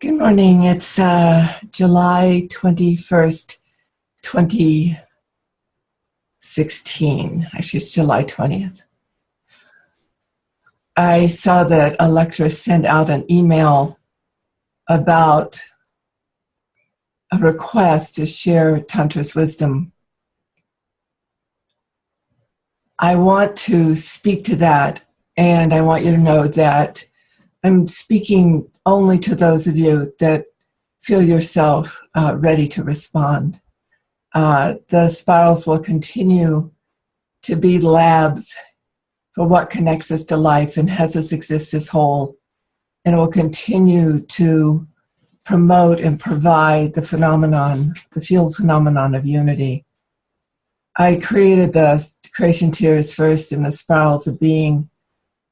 Good morning. It's July 21st, 2016. Actually, it's July 20th. I saw that a lecturer sent out an email about a request to share Tantra's wisdom. I want to speak to that, and I want you to know that I'm speaking only to those of you that feel yourself ready to respond. The spirals will continue to be labs for what connects us to life and has us exist as whole, and will continue to promote and provide the phenomenon, the field phenomenon of unity. I created the creation tiers first in the spirals of being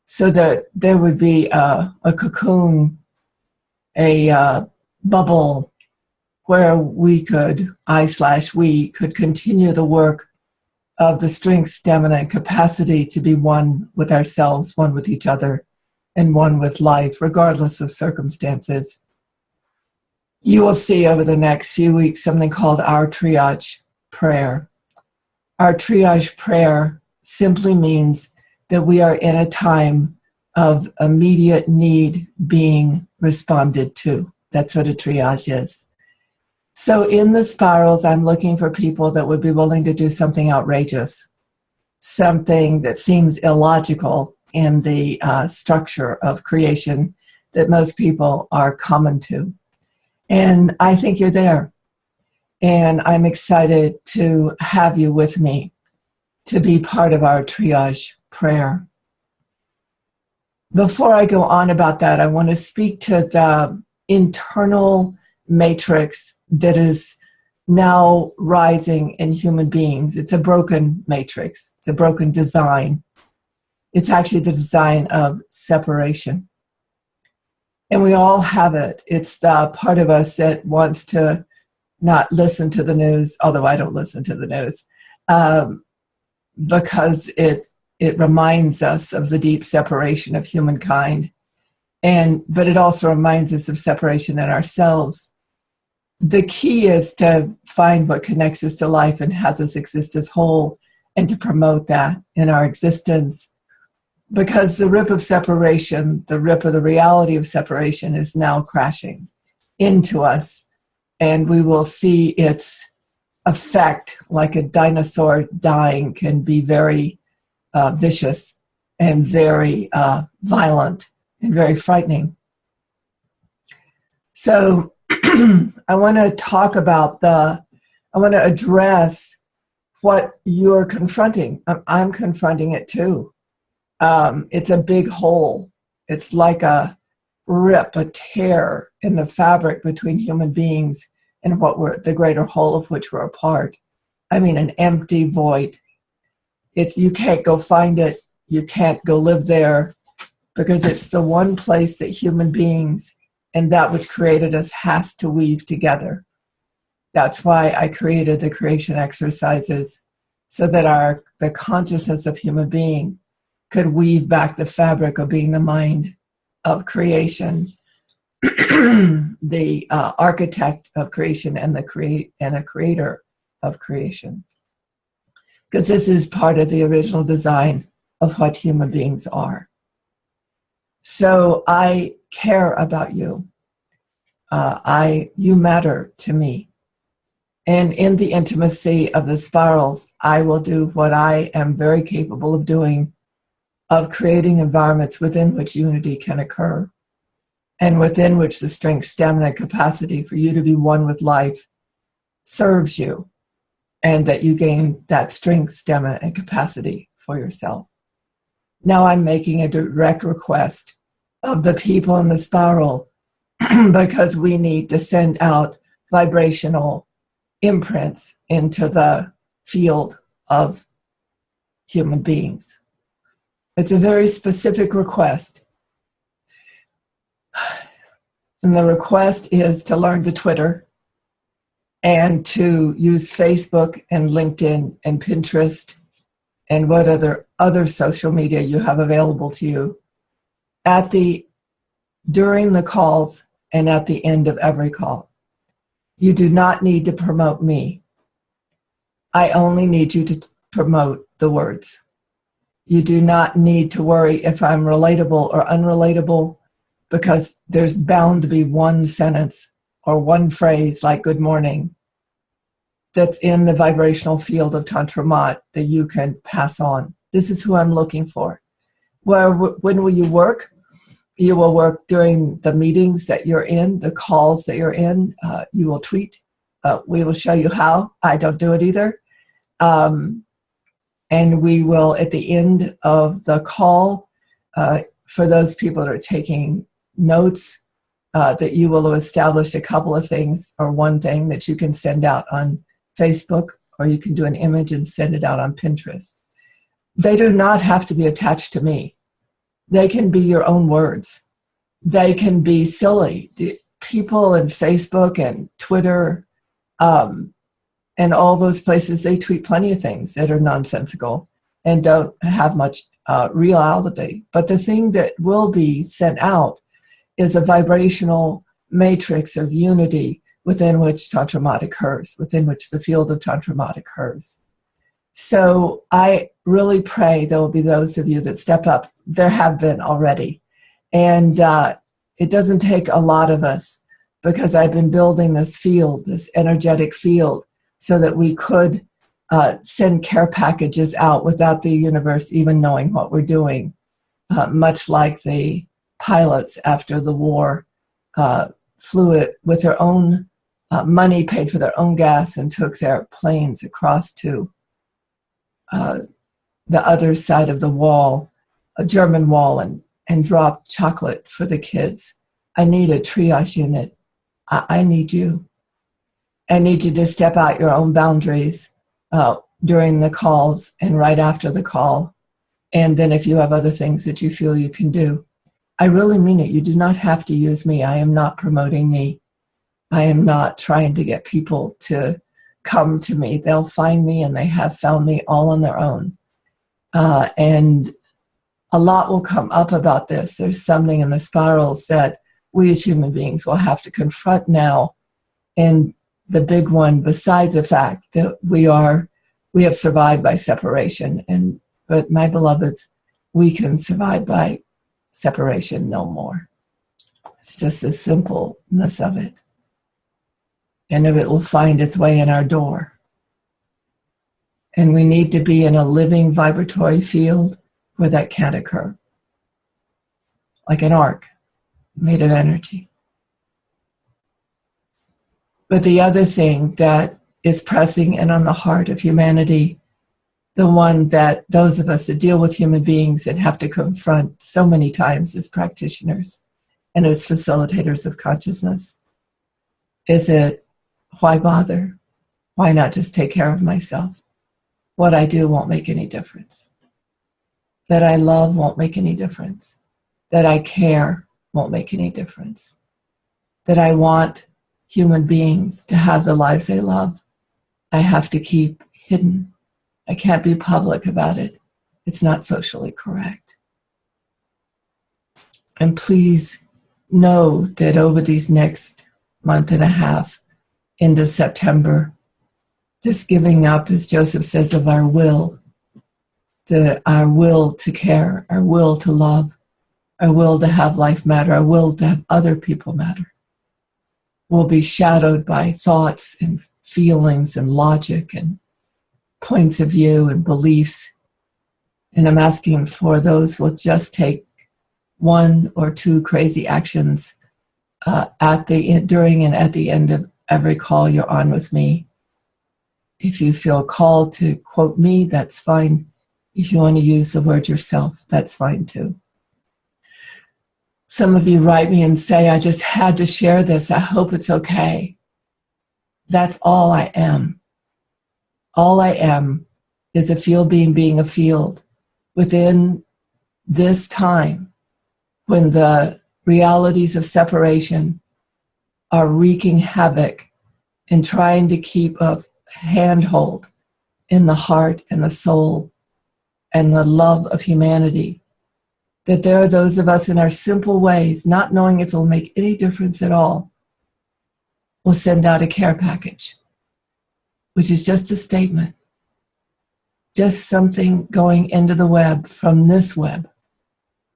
so that there would be a cocoon, a bubble where we could continue the work of the strength, stamina, and capacity to be one with ourselves, one with each other, and one with life, regardless of circumstances. You will see over the next few weeks something called our Triage Prayer. Our Triage Prayer simply means that we are in a time of immediate need being responded to. That's what a triage is. So in the spirals, I'm looking for people that would be willing to do something outrageous, something that seems illogical in the structure of creation that most people are common to. And I think you're there. And I'm excited to have you with me to be part of our Triage Prayer. Before I go on about that, I want to speak to the internal matrix that is now rising in human beings. It's a broken matrix. It's a broken design. It's actually the design of separation. And we all have it. It's the part of us that wants to not listen to the news, although I don't listen to the news, because it reminds us of the deep separation of humankind. But it also reminds us of separation in ourselves. The key is to find what connects us to life and has us exist as whole, and to promote that in our existence. Because the rip of separation, the rip of the reality of separation is now crashing into us. And we will see its effect, like a dinosaur dying, can be very vicious and very violent and very frightening. So I want to talk about I want to address what you're confronting. I'm confronting it too. It's a big hole. It's like a rip, a tear in the fabric between human beings and what we're, the greater whole of which we're a part. I mean, an empty void. You can't go find it. You can't go live there, because it's the one place that human beings and that which created us has to weave together. That's why I created the creation exercises, so that the consciousness of human being could weave back the fabric of being the mind of creation, the architect of creation, and a creator of creation. Because this is part of the original design of what human beings are. So I care about you. You matter to me. And in the intimacy of the spirals, I will do what I am very capable of doing, of creating environments within which unity can occur, and within which the strength, stamina, and capacity for you to be one with life serves you, and that you gain that strength, stamina, and capacity for yourself. Now I'm making a direct request of the people in the spiral because we need to send out vibrational imprints into the field of human beings. It's a very specific request. And the request is to learn to Twitter and to use Facebook and LinkedIn and Pinterest and what other social media you have available to you during the calls and at the end of every call. You do not need to promote me. I only need you to promote the words. You do not need to worry if I'm relatable or unrelatable, because there's bound to be one sentence or one phrase like good morning that's in the vibrational field of Tantra Mat that you can pass on. This is who I'm looking for. When will you work? You will work during the meetings that you're in, the calls that you're in. You will tweet. We will show you how. I don't do it either. And we will, at the end of the call, for those people that are taking notes, that you will have established a couple of things or one thing that you can send out on Facebook, or you can do an image and send it out on Pinterest. They do not have to be attached to me. They can be your own words. They can be silly. People in Facebook and Twitter and all those places, they tweet plenty of things that are nonsensical and don't have much reality. But the thing that will be sent out is a vibrational matrix of unity within which Tantra Mat occurs, within which the field of Tantra Mat occurs. So I really pray there will be those of you that step up. There have been already. And it doesn't take a lot of us, because I've been building this field, this energetic field, so that we could send care packages out without the universe even knowing what we're doing, much like the pilots after the war flew it with their own money, paid for their own gas, and took their planes across to the other side of the wall, a German wall, and dropped chocolate for the kids. I need a triage unit. I need you. I need you to step out your own boundaries during the calls and right after the call. And then if you have other things that you feel you can do. I really mean it. You do not have to use me. I am not promoting me. I am not trying to get people to come to me. They'll find me, and they have found me all on their own. And a lot will come up about this. There's something in the spirals that we as human beings will have to confront now. And the big one, besides the fact that we have survived by separation, but my beloveds, we can survive by separation no more. It's just the simpleness of it. And if it will find its way in our door. And we need to be in a living vibratory field where that can't occur. Like an ark made of energy. But the other thing that is pressing in on the heart of humanity, the one that those of us that deal with human beings and have to confront so many times as practitioners and as facilitators of consciousness, is it, why bother? Why not just take care of myself? What I do won't make any difference. That I love won't make any difference. That I care won't make any difference. That I want human beings to have the lives they love, I have to keep hidden. I can't be public about it. It's not socially correct. And please know that over these next month and a half into September, this giving up, as Joseph says, of our will, our will to care, our will to love, our will to have life matter, our will to have other people matter, will be shadowed by thoughts and feelings and logic and points of view and beliefs. And I'm asking for those who will just take one or two crazy actions during and at the end of every call you're on with me. If you feel called to quote me, that's fine. If you want to use the word yourself, that's fine too. Some of you write me and say, I just had to share this. I hope it's okay. That's all I am. All I am is a field being a field within this time when the realities of separation are wreaking havoc and trying to keep a handhold in the heart and the soul and the love of humanity that there are those of us in our simple ways, not knowing if it'll make any difference at all, will send out a care package, which is just a statement, just something going into the web from this web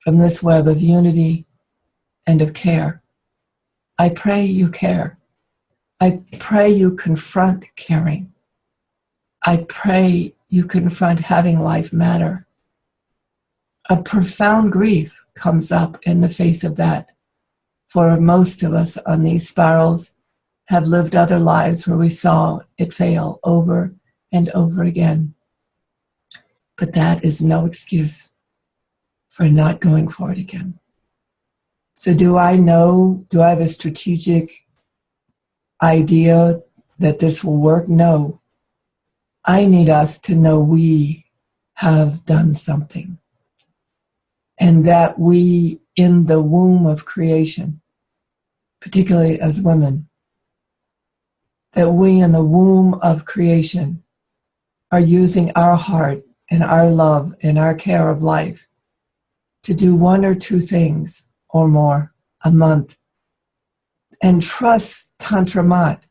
of unity and of care. I pray you care. I pray you confront caring. I pray you confront having life matter. A profound grief comes up in the face of that. For most of us on these spirals have lived other lives where we saw it fail over and over again. But that is no excuse for not going for it again. So do I have a strategic idea that this will work? No. I need us to know we have done something. And that we, in the womb of creation, particularly as women, that we in the womb of creation are using our heart and our love and our care of life to do one or two things or more a month. And trust Tantra Mat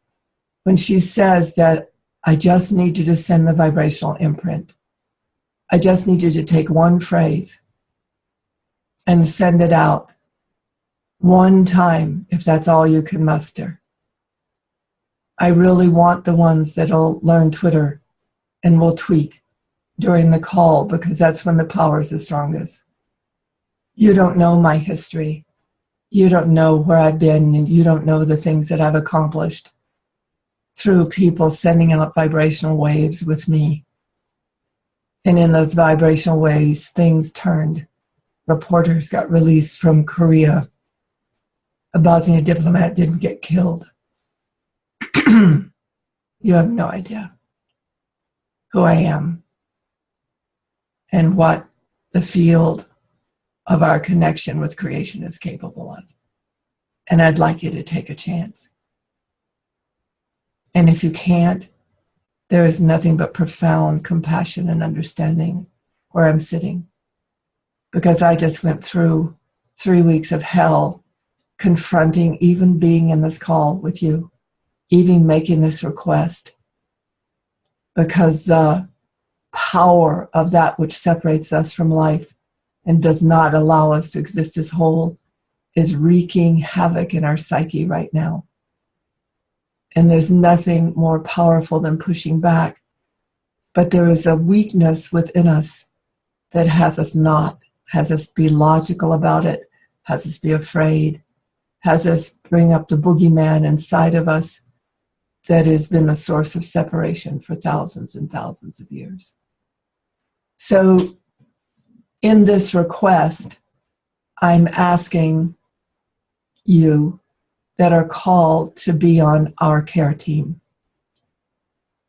when she says that I just need you to send the vibrational imprint. I just need you to take one phrase and send it out one time, if that's all you can muster. I really want the ones that'll learn Twitter and will tweet during the call, because that's when the power is the strongest. You don't know my history. You don't know where I've been, and you don't know the things that I've accomplished through people sending out vibrational waves with me. And in those vibrational waves, things turned. Reporters got released from Korea. A Bosnian diplomat didn't get killed. You have no idea who I am and what the field of our connection with creation is capable of. And I'd like you to take a chance. And if you can't, there is nothing but profound compassion and understanding where I'm sitting. Because I just went through 3 weeks of hell, confronting even being in this call with you, even making this request. Because the power of that which separates us from life and does not allow us to exist as whole is wreaking havoc in our psyche right now. And there's nothing more powerful than pushing back. But there is a weakness within us that has us be logical about it, has us be afraid, has us bring up the boogeyman inside of us that has been the source of separation for thousands and thousands of years. So in this request, I'm asking you that are called to be on our care team.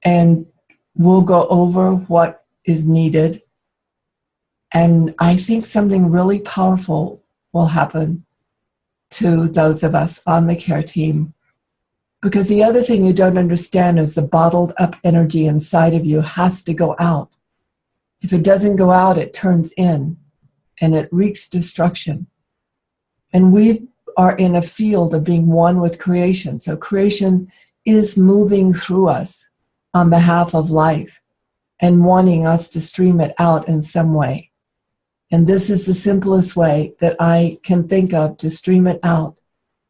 And we'll go over what is needed. And I think something really powerful will happen to those of us on the care team. Because the other thing you don't understand is the bottled up energy inside of you has to go out. If it doesn't go out, it turns in and it wreaks destruction. And we are in a field of being one with creation. So creation is moving through us on behalf of life and wanting us to stream it out in some way. And this is the simplest way that I can think of to stream it out,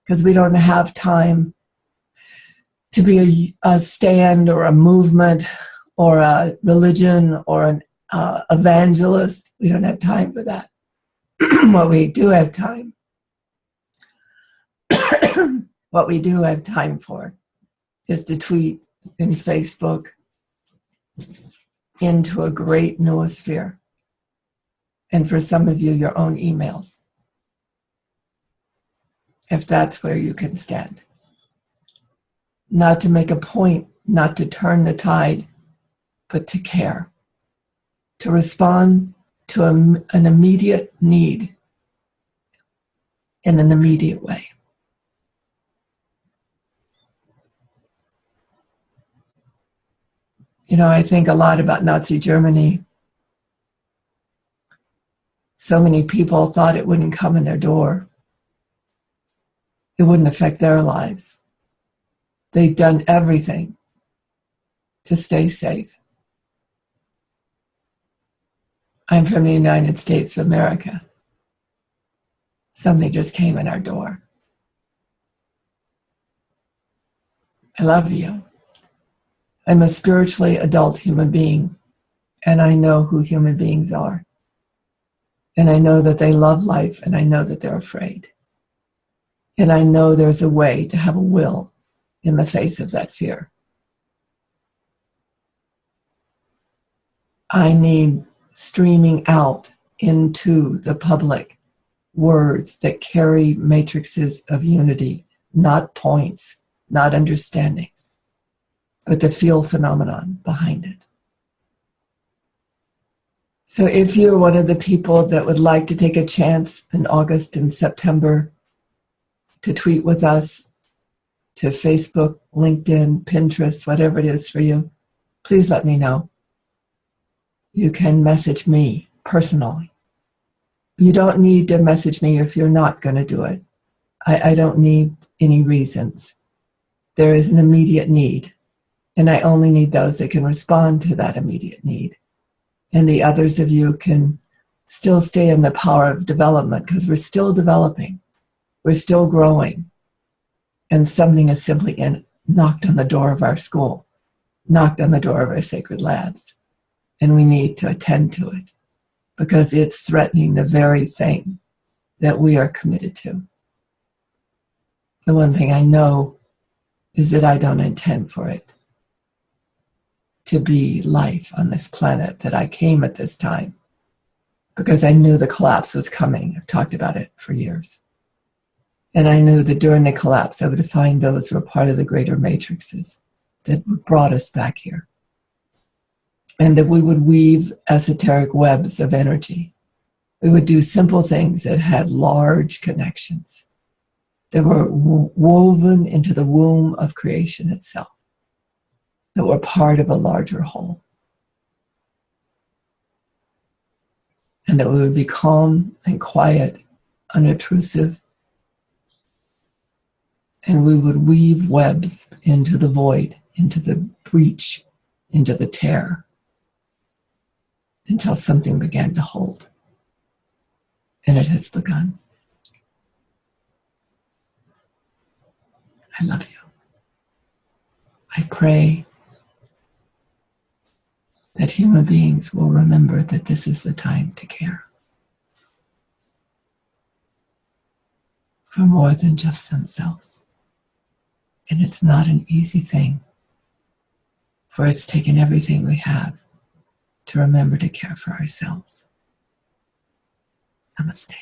because we don't have time to be a stand or a movement or a religion or an evangelist. We don't have time for that. What we do have time for is to tweet in Facebook into a great noosphere. And for some of you, your own emails, if that's where you can stand. Not to make a point, not to turn the tide, but to care, to respond to an immediate need in an immediate way. You know, I think a lot about Nazi Germany. So many people thought it wouldn't come in their door. It wouldn't affect their lives. They've done everything to stay safe. I'm from the United States of America. Something just came in our door. I love you. I'm a spiritually adult human being, and I know who human beings are. And I know that they love life, and I know that they're afraid. And I know there's a way to have a will in the face of that fear. I need streaming out into the public words that carry matrices of unity, not points, not understandings, but the feel phenomenon behind it. So if you're one of the people that would like to take a chance in August and September to tweet with us, to Facebook, LinkedIn, Pinterest, whatever it is for you, please let me know. You can message me personally. You don't need to message me if you're not going to do it. I don't need any reasons. There is an immediate need, and I only need those that can respond to that immediate need. And the others of you can still stay in the power of development, because we're still developing. We're still growing. And something is simply knocked on the door of our school, knocked on the door of our sacred labs. And we need to attend to it, because it's threatening the very thing that we are committed to. The one thing I know is that I don't intend for it to be life on this planet, that I came at this time because I knew the collapse was coming. I've talked about it for years. And I knew that during the collapse, I would find those who were part of the greater matrices that brought us back here. And that we would weave esoteric webs of energy. We would do simple things that had large connections, that were woven into the womb of creation itself, that were part of a larger whole. And that we would be calm and quiet, unobtrusive, and we would weave webs into the void, into the breach, into the tear, until something began to hold. And it has begun. I love you. I pray that human beings will remember that this is the time to care for more than just themselves. And it's not an easy thing, for it's taken everything we have to remember to care for ourselves. Namaste.